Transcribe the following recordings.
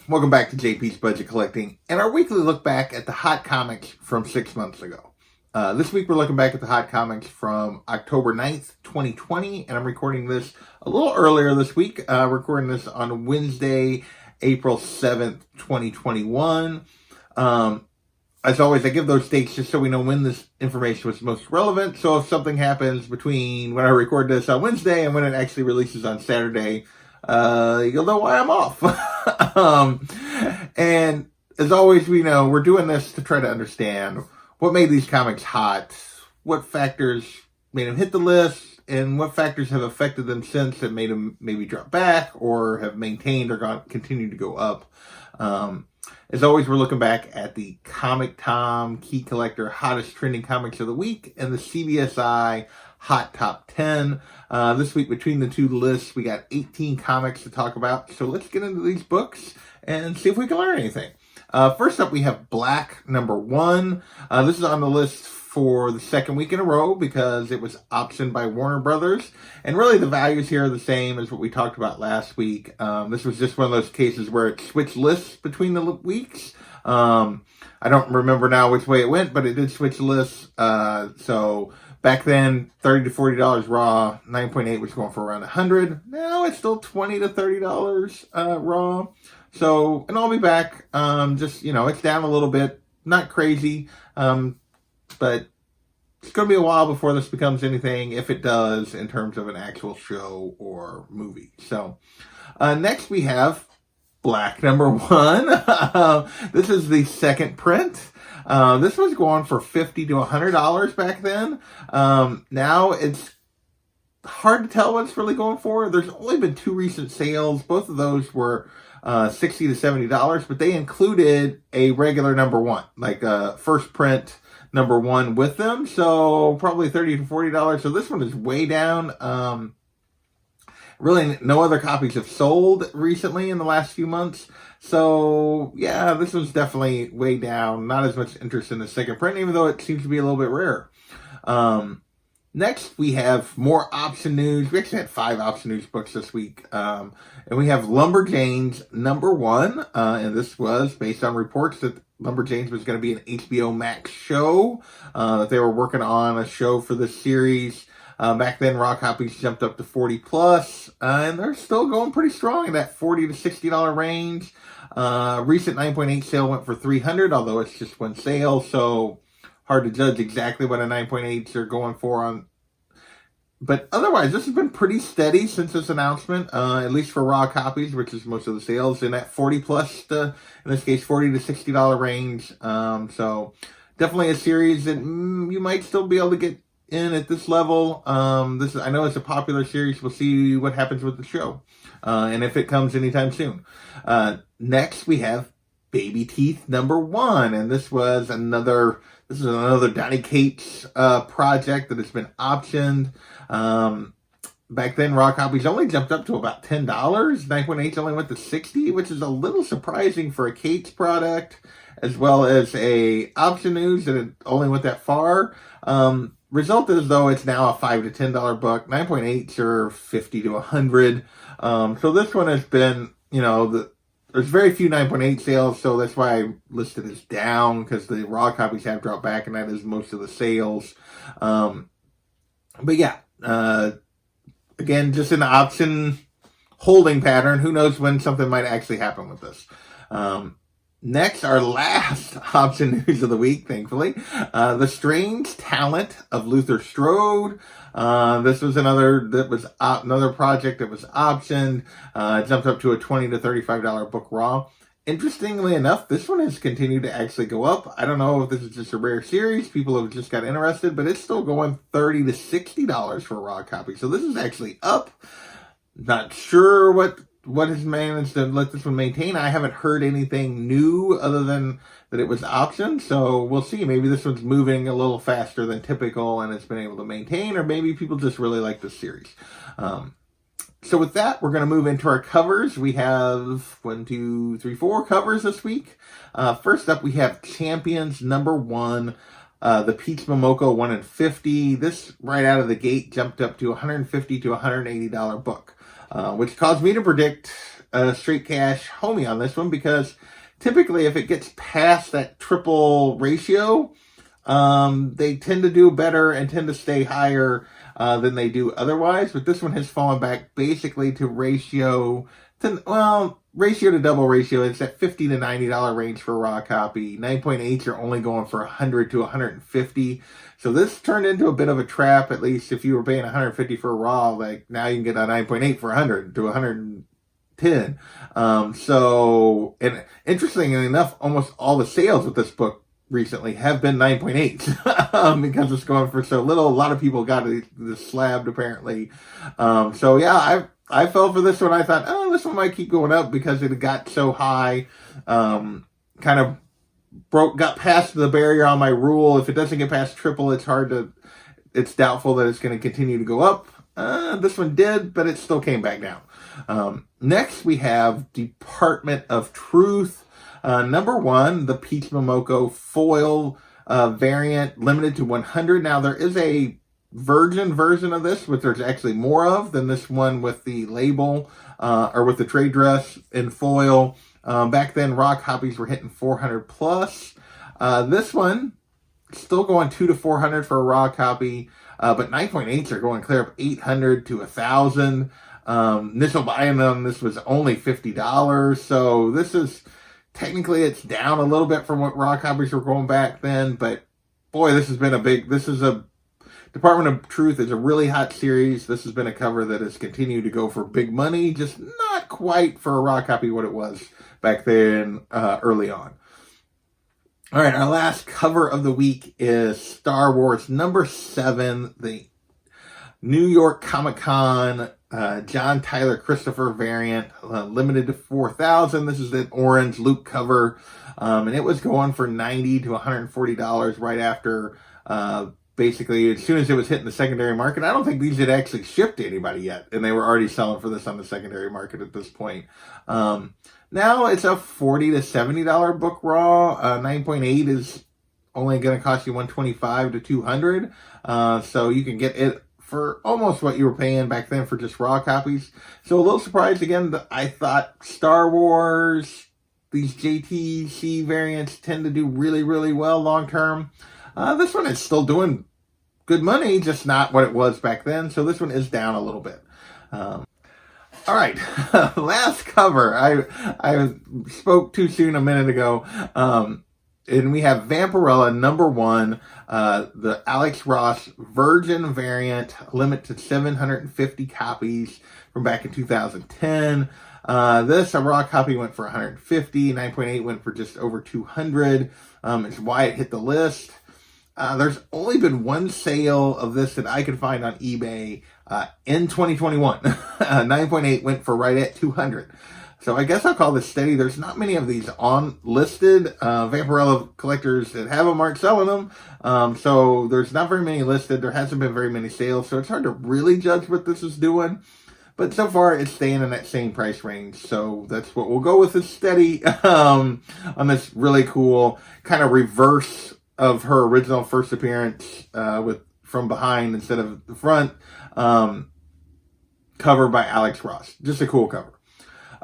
Welcome back to JP's Budget Collecting and our weekly look back at the hot comics from 6 months ago. This week we're looking back at the hot comics from October 9th, 2020, and I'm recording this a little earlier this week. Recording this on Wednesday, April 7th, 2021. As always, I give those dates just so we know when this information was most relevant. So if something happens between when I record this on Wednesday and when it actually releases on Saturday, you'll know why I'm off. And as always, we know we're doing this to try to understand what made these comics hot, what factors made them hit the list, and what factors have affected them since that made them maybe drop back or have maintained or continued to go up. As always, we're looking back at the Comic Tom Key Collector Hottest Trending Comics of the Week and the CBSI Hot Top 10. This week, between the two lists, we got 18 comics to talk about. So let's get into these books and see if we can learn anything. First up, we have Black #1. This is on the list for the second week in a row because it was optioned by Warner Brothers. And really the values here are the same as what we talked about last week. This was just one of those cases where it switched lists between the weeks. I don't remember now which way it went, but it did switch lists. So back then, $30 to $40 raw, 9.8 was going for around $100. Now it's still $20 to $30 raw. So, and I'll be back. Just, it's down a little bit, not crazy. But it's going to be a while before this becomes anything, if it does, in terms of an actual show or movie. So, next we have Black #1. This is the second print. This was going for $50 to $100 back then. Now it's hard to tell what it's really going for. There's only been 2 recent sales. Both of those were $60 to $70, but they included a regular #1, like a first print #1 with them. So probably $30 to $40. So this one is way down. Really no other copies have sold recently in the last few months. So yeah, this one's definitely way down. Not as much interest in the second print, even though it seems to be a little bit rare. Next, we have more option news. We actually had 5 option news books this week. And we have Lumberjanes #1. And this was based on reports that Lumberjanes was going to be an HBO Max show. That they were working on a show for this series. Back then, raw copies jumped up to 40 plus. And they're still going pretty strong in that $40 to $60 range. Recent 9.8 sale went for $300, although it's just one sale. So hard to judge exactly what a 9.8s are going for on. But otherwise, this has been pretty steady since this announcement, at least for raw copies, which is most of the sales, in that 40 plus, in this case, $40 to $60 range. So definitely a series that you might still be able to get in at this level. I know it's a popular series. We'll see what happens with the show, and if it comes anytime soon. Next, we have Baby Teeth #1, and this is another Donny Cates project that has been optioned. Back then, raw copies only jumped up to about $10. 9.8 only went to $60, which is a little surprising for a Cates product, as well as a option news that it only went that far. Result is, though, it's now a $5 to $10 book. 9.8s are $50 to $100. So this one has been, there's very few 9.8 sales, so that's why I listed as down, because the raw copies have dropped back, and that is most of the sales. But yeah, again, just an option holding pattern. Who knows when something might actually happen with this. Next, our last option news of the week, thankfully. The Strange Talent of Luther Strode. This was another project that was optioned. Jumped up to a $20 to $35 book raw. Interestingly enough, this one has continued to actually go up. I don't know if this is just a rare series. People have just got interested, but it's still going $30 to $60 for a raw copy. So this is actually up. Not sure what has managed to let this one maintain. I haven't heard anything new other than that it was optioned. So we'll see. Maybe this one's moving a little faster than typical and it's been able to maintain, or maybe people just really like this series. So with that, we're going to move into our covers. We have 4 covers this week. First up, we have Champions #1, the Peach Momoko 1 in 50. This, right out of the gate, jumped up to $150 to $180 book, which caused me to predict a straight cash homie on this one, because typically if it gets past that triple ratio, they tend to do better and tend to stay higher than they do otherwise. But this one has fallen back basically to ratio to double ratio. It's at $50 to $90 range for a raw copy. 9.8s are only going for $100 to $150. So this turned into a bit of a trap. At least if you were paying $150 for a raw, like now you can get a 9.8 for $100 to $110. So, and interestingly enough, almost all the sales with this book recently have been 9.8s because it's going for so little. A lot of people got it slabbed apparently. So yeah, I fell for this one. I thought, oh, this one might keep going up because it got so high. Kind of got past the barrier on my rule. If it doesn't get past triple, it's doubtful that it's going to continue to go up. This one did, but it still came back down. Next, we have Department of Truth. Number 1, the Peach Momoko foil variant, limited to 100. Now, there is a virgin version of this, which there's actually more of than this one with the label, or with the trade dress in foil. Back then, raw copies were hitting 400 plus. This one, still going 200 to 400 for a raw copy, but 9.8s are going clear up 800 to 1,000. Initial buy-in on this was only $50, so this is, technically it's down a little bit from what raw copies were going back then, but boy, this is a Department of Truth is a really hot series. This has been a cover that has continued to go for big money, just not quite for a raw copy what it was back then, early on. All right, our last cover of the week is Star Wars number 7, the New York Comic-Con John Tyler Christopher variant, limited to 4,000. This is the orange Luke cover, and it was going for $90 to $140 right after, basically, as soon as it was hitting the secondary market. I don't think these had actually shipped to anybody yet, and they were already selling for this on the secondary market at this point. Now it's a $40 to $70 book raw. 9.8 is only going to cost you $125 to $200. So you can get it for almost what you were paying back then for just raw copies. So a little surprised again. I thought Star Wars, these JTC variants tend to do really, really well long term. This one is still doing good money, just not what it was back then. So this one is down a little bit. All right, last cover. I spoke too soon a minute ago. And we have Vampirella number 1, the Alex Ross Virgin variant, limit to 750 copies from back in 2010. This, a raw copy went for 150, 9.8 went for just over 200. It's why it hit the list. There's only been one sale of this that I could find on eBay in 2021. 9.8 went for right at 200. So I guess I'll call this steady. There's not many of these on listed. Vampirella collectors that have them aren't selling them. So there's not very many listed. There hasn't been very many sales. So it's hard to really judge what this is doing. But so far, it's staying in that same price range. So that's what we'll go with, is steady on this really cool kind of reverse of her original first appearance, with from behind instead of the front, cover by Alex Ross. Just a cool cover.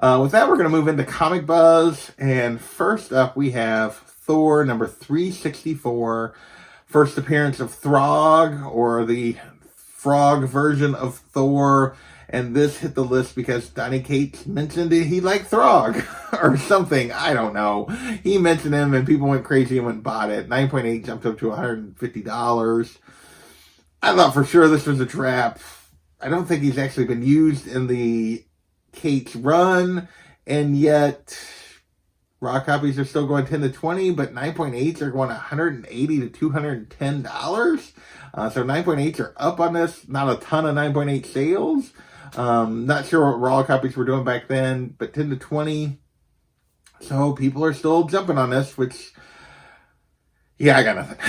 With that, we're going to move into Comic Buzz. And first up, we have Thor number 364. First appearance of Throg, or the frog version of Thor. And this hit the list because Donny Cates mentioned he liked Throg or something. I don't know. He mentioned him and people went crazy and went and bought it. 9.8 jumped up to $150. I thought for sure this was a trap. I don't think he's actually been used in the Cates run. And yet raw copies are still going 10 to 20, but 9.8s are going $180 to $210. So 9.8s are up on this. Not a ton of 9.8 sales. Not sure what raw copies were doing back then, but 10 to 20. So people are still jumping on this, which, yeah, I got nothing.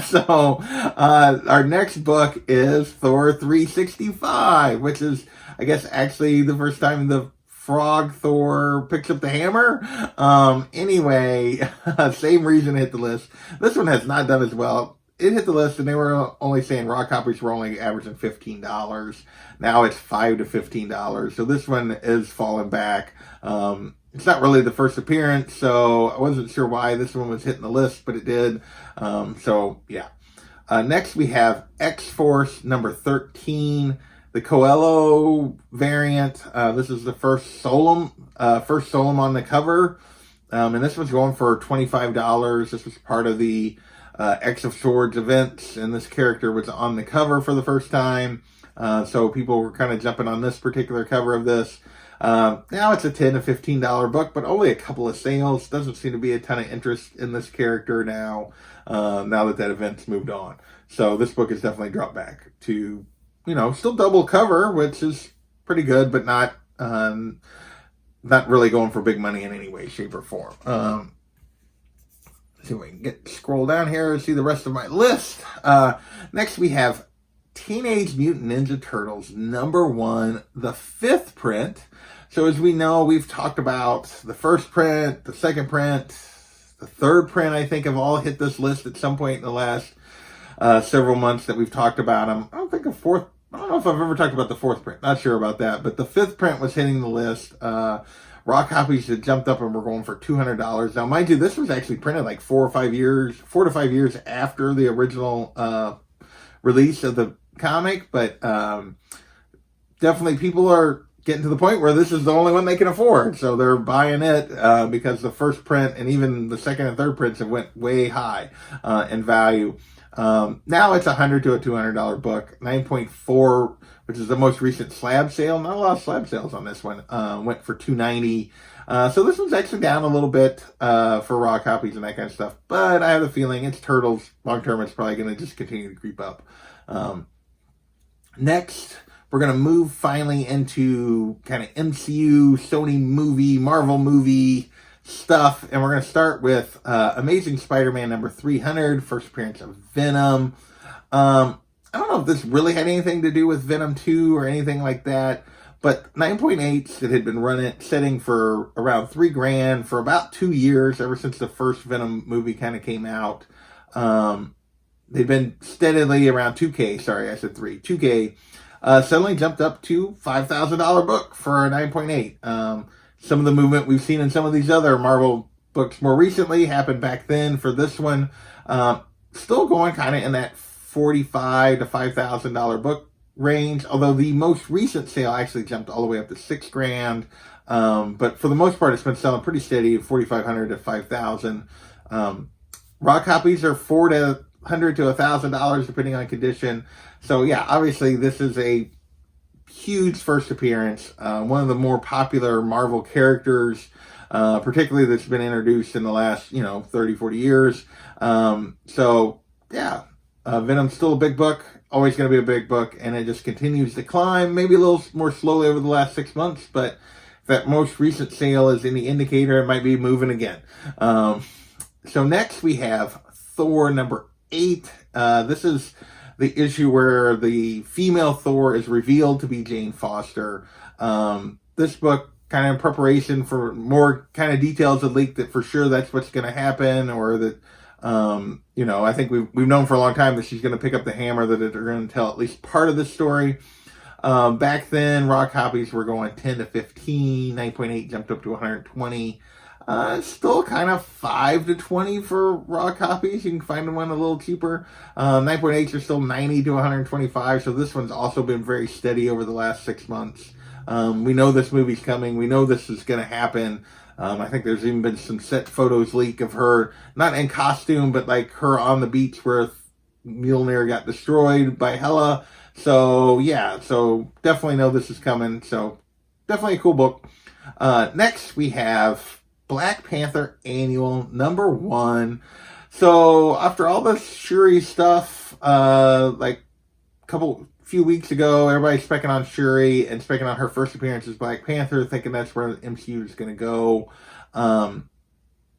So, our next book is Thor 365, which is, I guess, actually the first time the frog Thor picks up the hammer. Anyway, same reason it hit the list. This one has not done as well. it hit the list, and they were only saying raw copies were only averaging $15. Now it's $5 to $15. So this one is falling back. It's not really the first appearance, so I wasn't sure why this one was hitting the list, but it did. So yeah. Next we have X-Force number 13, the Coelho variant. This is the first Solum on the cover. And this was going for $25. This was part of the X of Swords events, and this character was on the cover for the first time. So people were kind of jumping on this particular cover of this. Now it's a $10 to $15 book, but only a couple of sales. Doesn't seem to be a ton of interest in this character now, now that event's moved on. So this book has definitely dropped back to, still double cover, which is pretty good, but not really going for big money in any way, shape, or form. See if we can scroll down here and see the rest of my list. Next we have Teenage Mutant Ninja Turtles #1, the 5th print. So as we know, we've talked about the first print, the second print, the third print, I think, have all hit this list at some point in the last several months that we've talked about them. I don't know if I've ever talked about the 4th print. Not sure about that. But the 5th print was hitting the list. Raw copies had jumped up and were going for $200. Now, mind you, this was actually printed like 4 to 5 years after the original release of the comic. But definitely people are getting to the point where this is the only one they can afford. So they're buying it because the first print and even the second and third prints have went way high in value. Now it's $100 to a $200 book. 9.4, which is the most recent slab sale. Not a lot of slab sales on this one. Went for $290. So this one's actually down a little bit for raw copies and that kind of stuff. But I have a feeling it's Turtles. Long term, it's probably going to just continue to creep up. Next, we're going to move finally into kind of MCU, Sony movie, Marvel movie stuff, and we're going to start with Amazing Spider-Man number 300, first appearance of Venom. I don't know if this really had anything to do with Venom 2 or anything like that, but 9.8s that had been setting for around $3,000 for about 2 years, ever since the first Venom movie kind of came out. They've been steadily around 2K, sorry, I said 2K, suddenly jumped up to $5,000 book for a 9.8. Some of the movement we've seen in some of these other Marvel books more recently happened back then. For this one, still going kind of in that $45,000 to $5,000 book range, although the most recent sale actually jumped all the way up to $6,000. But for the most part, it's been selling pretty steady, $4,500 to $5,000. Raw copies are $400 to $1,000 depending on condition. So yeah, obviously this is a huge first appearance. One of the more popular Marvel characters, particularly that's been introduced in the last 30, 40 years. So yeah, Venom's still a big book, always going to be a big book, and it just continues to climb, maybe a little more slowly over the last 6 months, but if that most recent sale is any indicator, it might be moving again. So next we have Thor number 8. This is the issue where the female Thor is revealed to be Jane Foster. This book, kind of in preparation for more kind of details that leaked that for sure that's what's going to happen, or that, I think we've known for a long time that she's going to pick up the hammer, that they're going to tell at least part of the story. Back then, raw copies were going 10 to 15, 9.8 jumped up to 120. Still kind of 5 to 20 for raw copies. You can find one a little cheaper. 9.8s are still 90 to 125. So this one's also been very steady over the last 6 months. We know this movie's coming. We know this is going to happen. I think there's even been some set photos leak of her, not in costume, but like her on the beach where Mjolnir got destroyed by Hela. So yeah, so definitely know this is coming. So definitely a cool book. Next we have Black Panther Annual #1. So after all the Shuri stuff, like few weeks ago, everybody's specking on Shuri and specking on her first appearance as Black Panther, thinking that's where the MCU is going to go.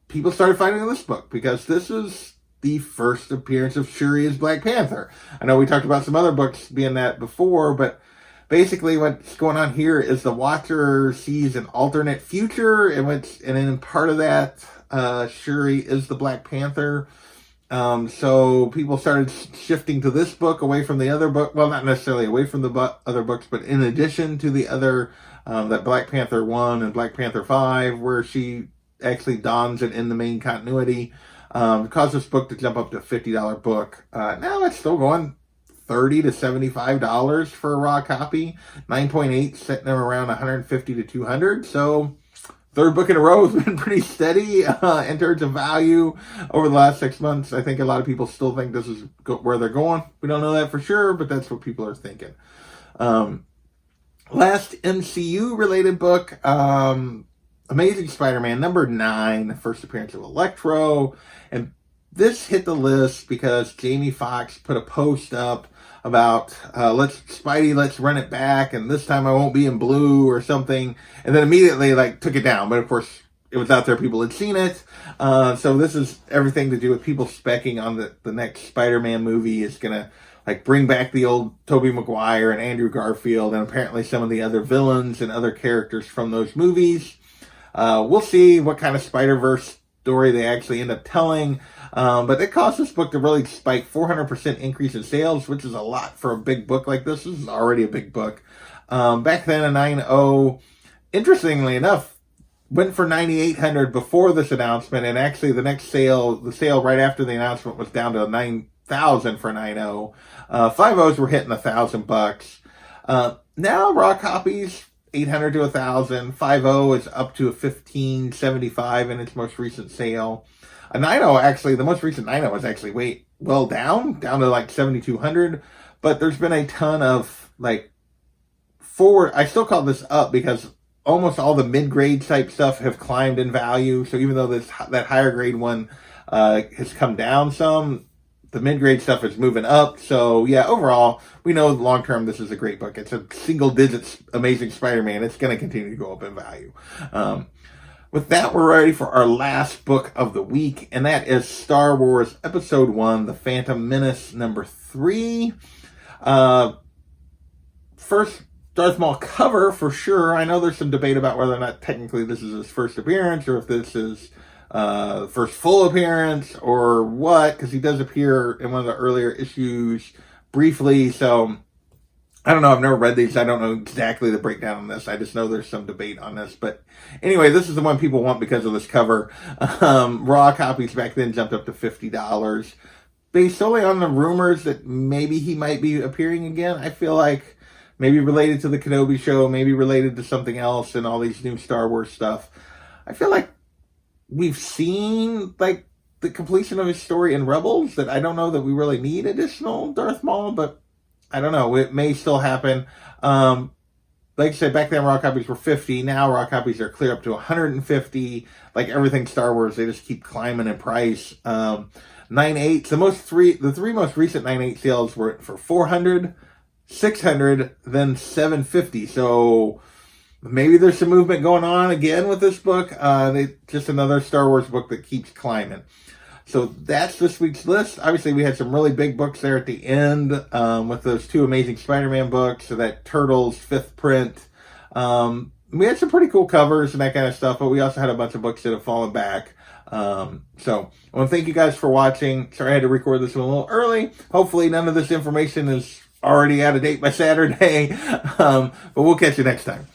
People started finding this book because this is the first appearance of Shuri as Black Panther. I know we talked about some other books being that before, but basically what's going on here is the Watcher sees an alternate future, and then part of that, Shuri is the Black Panther. So people started shifting to this book away from the other book. Well, not necessarily away from the other books, but in addition to the other, that Black Panther 1 and Black Panther 5, where she actually dons it in the main continuity, caused this book to jump up to a $50 book. Now it's still going $30 to $75 for a raw copy. 9.8 sitting around 150 to 200. So third book in a row has been pretty steady in terms of value over the last 6 months. I think a lot of people still think this is where they're going. We don't know that for sure, but that's what people are thinking. Last MCU related book, Amazing Spider-Man number 9, first appearance of Electro. And this hit the list because Jamie Foxx put a post up about let's run it back, and this time I won't be in blue or something, and then immediately took it down. But of course it was out there, people had seen it. So this is everything to do with people specking on the next Spider-Man movie is gonna bring back the old Tobey Maguire and Andrew Garfield, and apparently some of the other villains and other characters from those movies. We'll see what kind of Spider-Verse story they actually end up telling. But it caused this book to really spike 400% increase in sales, which is a lot for a big book like this. This is already a big book. Back then, a 9.0, interestingly enough, went for $9,800 before this announcement, and actually the sale right after the announcement was down to $9,000 for 9.0. 5.0s were hitting $1,000. Now raw copies, $800 to $1,000. 5.0 is up to $1,575 in its most recent sale. A 9.0 actually, the most recent 9.0 is actually down to $7,200. But there's been a ton of forward. I still call this up because almost all the mid-grade type stuff have climbed in value. So even though that higher grade one has come down some, the mid-grade stuff is moving up. So yeah, overall, we know long term this is a great book. It's a single digits Amazing Spider-Man. It's going to continue to go up in value. With that, we're ready for our last book of the week, and that is Star Wars Episode 1, The Phantom Menace number 3. First Darth Maul cover for sure. I know there's some debate about whether or not technically this is his first appearance, or if this is first full appearance, or what, because he does appear in one of the earlier issues briefly. So I don't know. I've never read these. I don't know exactly the breakdown on this. I just know there's some debate on this. But anyway, this is the one people want because of this cover. Raw copies back then jumped up to $50. Based solely on the rumors that maybe he might be appearing again. I feel like maybe related to the Kenobi show, maybe related to something else and all these new Star Wars stuff. I feel like we've seen the completion of his story in Rebels, that I don't know that we really need additional Darth Maul, but I don't know. It may still happen. Like I said, back then raw copies were $50. Now raw copies are clear up to $150. Like everything Star Wars, they just keep climbing in price. 9.8. The three most recent 9.8 sales were for $400, $600, then $750. So maybe there's some movement going on again with this book. Just another Star Wars book that keeps climbing. So that's this week's list. Obviously, we had some really big books there at the end with those 2 Amazing Spider-Man books. So that Turtles 5th print. We had some pretty cool covers and that kind of stuff, but we also had a bunch of books that have fallen back. So I want to thank you guys for watching. Sorry I had to record this one a little early. Hopefully none of this information is already out of date by Saturday. But we'll catch you next time.